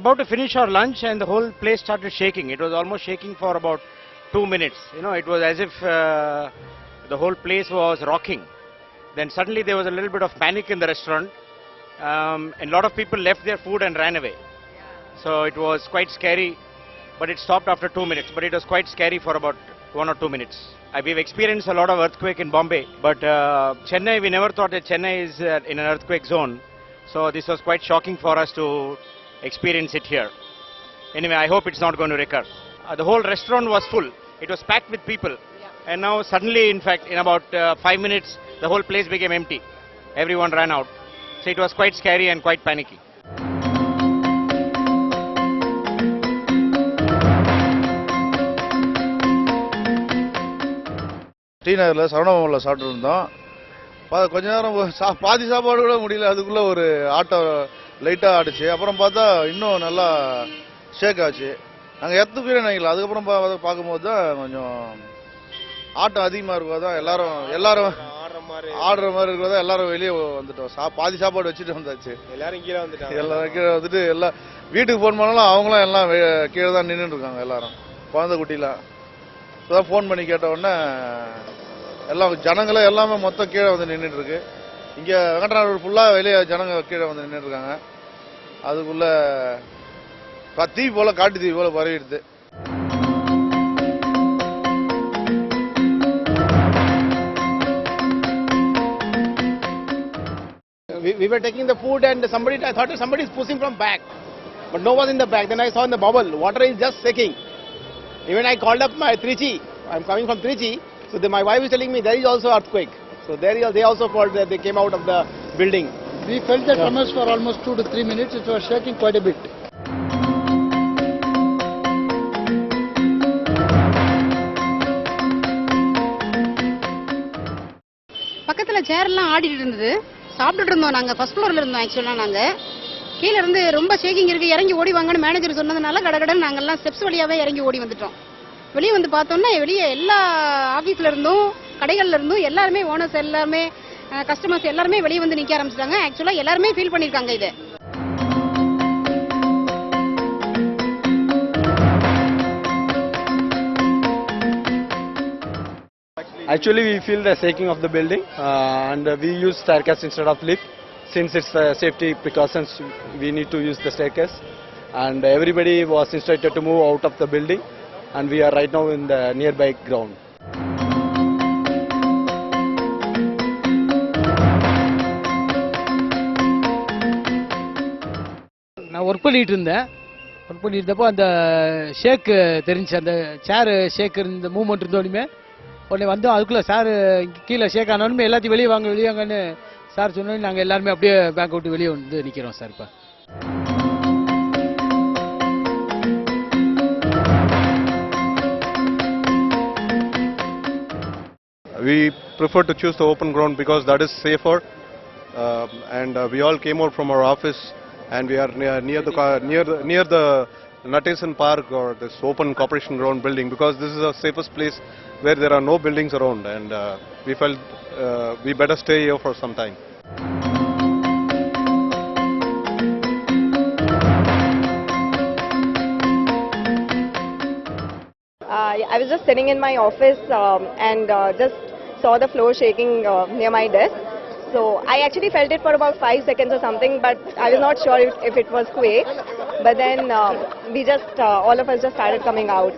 about to finish our lunch and the whole place started shaking. It was almost shaking for about 2 minutes. You know, it was as if the whole place was rocking. Then suddenly there was a little bit of panic in the restaurant, and a lot of people left their food and ran away. So it was quite scary, but it stopped after 2 minutes. But it was quite scary for about 1 or 2 minutes. We've experienced a lot of earthquake in Bombay, but Chennai, we never thought that Chennai is in an earthquake zone. So this was quite shocking for us to experience it here. Anyway, I hope it's not going to recur. The whole restaurant was full. It was packed with people. And now suddenly, in fact, in about 5 minutes, the whole place became empty. Everyone ran out. So it was quite scary and quite panicky. T நகரில் சரவணபவனில் சாப்பிட்டுருந்தோம். கொஞ்ச நேரம் பாதி சாப்பாடு கூட முடியல, அதுக்குள்ளே ஒரு ஆட்டம் லைட்டாக ஆடிச்சு. அப்புறம் பார்த்தா இன்னும் நல்லா ஷேக் ஆச்சு. நாங்கள் பேர் நினைக்கல. அதுக்கப்புறம் பார்க்கும்போது தான் கொஞ்சம் ஆட்டம் அதிகமாக இருக்கும். தான் எல்லாரும் ஆடுற மாதிரி இருக்கிறதா எல்லாரும் வெளியே வந்துட்டோம். பாதி சாப்பாடு வச்சுட்டு வந்தாச்சு. எல்லாரும் கீழே வந்துட்டு எல்லாம் வீட்டுக்கு ஃபோன் பண்ணாலும் அவங்களாம் எல்லாம் கீழே தான் நின்றுட்டு இருக்காங்க. எல்லாரும் குழந்தை குட்டிலாம் இப்போதான் ஃபோன் பண்ணி கேட்ட உடனே எல்லாம் ஜனங்களே எல்லாமே மொத்தம் கீழே வந்து நின்றுட்டு இருக்கு. இங்கே வெங்கடநாடு ஃபுல்லாக வெளியே ஜனங்க கீழே வந்து நின்றுட்டு இருக்காங்க. அதுக்குள்ள தீ போல காட்டு தீ போல பரவிடுது. We were taking the food and I thought somebody is pushing from back, but no one in the back. Then I saw in the bubble, water is just shaking. Even I called up my Trichy. I'm coming from Trichy, so my wife is telling me there is also earthquake. So they also felt that they came out of the building. We felt the tremors for almost 2 to 3 minutes. It was shaking quite a bit. பக்கத்துல சேர்லாம் ஆடிட்டு இருந்தது. சாப்பிட்டுட்டு இருந்தோம். நாங்க first ஃப்ளோர்ல இருந்தோம். ஆக்சுவலா நாங்க கீழ இருந்து ரொம்ப ஷேக்கிங் இருக்கு, இறங்கி ஓடி வாங்கன்னு மேனேஜர் சொன்னதுனால கடகடன் நாங்கெல்லாம் ஸ்டெப்ஸ் வழியாவே இறங்கி ஓடி வந்துட்டோம். வெளியே வந்து பார்த்தோம்னா வெளியே எல்லா ஆபீஸ்ல இருந்தும் கடைகள்ல இருந்தும் எல்லாருமே ஓனர்ஸ் எல்லாருமே கஸ்டமர்ஸ் எல்லாருமே வெளியே வந்து நிக்க ஆரம்பிச்சிட்டாங்க. ஆக்சுவலா எல்லாருமே ஃபீல் பண்ணிருக்காங்க இதை. Actually, we feel the shaking of the building and we use staircase instead of lift. Since it's safety precautions, we need to use the staircase. And everybody was instructed to move out of the building. And we are right now in the nearby ground. நான் work பண்ணிட்டு இருந்தப்போ அந்த ஷேக் தெரிஞ்சு, அந்த சேர் ஷேக் இருந்த movement இருந்தோடனே உடனே வந்து அதுக்குள்ளே சார் கீழே ஷேக் ஆனோடனே எல்லாத்தையும் வெளியே வாங்கன்னு சார் சொன்னோன்னு நாங்கள் எல்லாருமே அப்படியே பேங்க் விட்டு வெளியே வந்து நிற்கிறோம் சார். இப்போ we prefer to choose the open ground because that is safer, and we all came out from our office and we are near the Natesan Park or this open corporation ground building because this is the safest place where there are no buildings around, and we felt we better stay here for some time. I was just sitting in my office and just saw the floor shaking near my desk. So I actually felt it for about 5 seconds or something, but I was not sure if it was quake. But then we just, all of us just started coming out.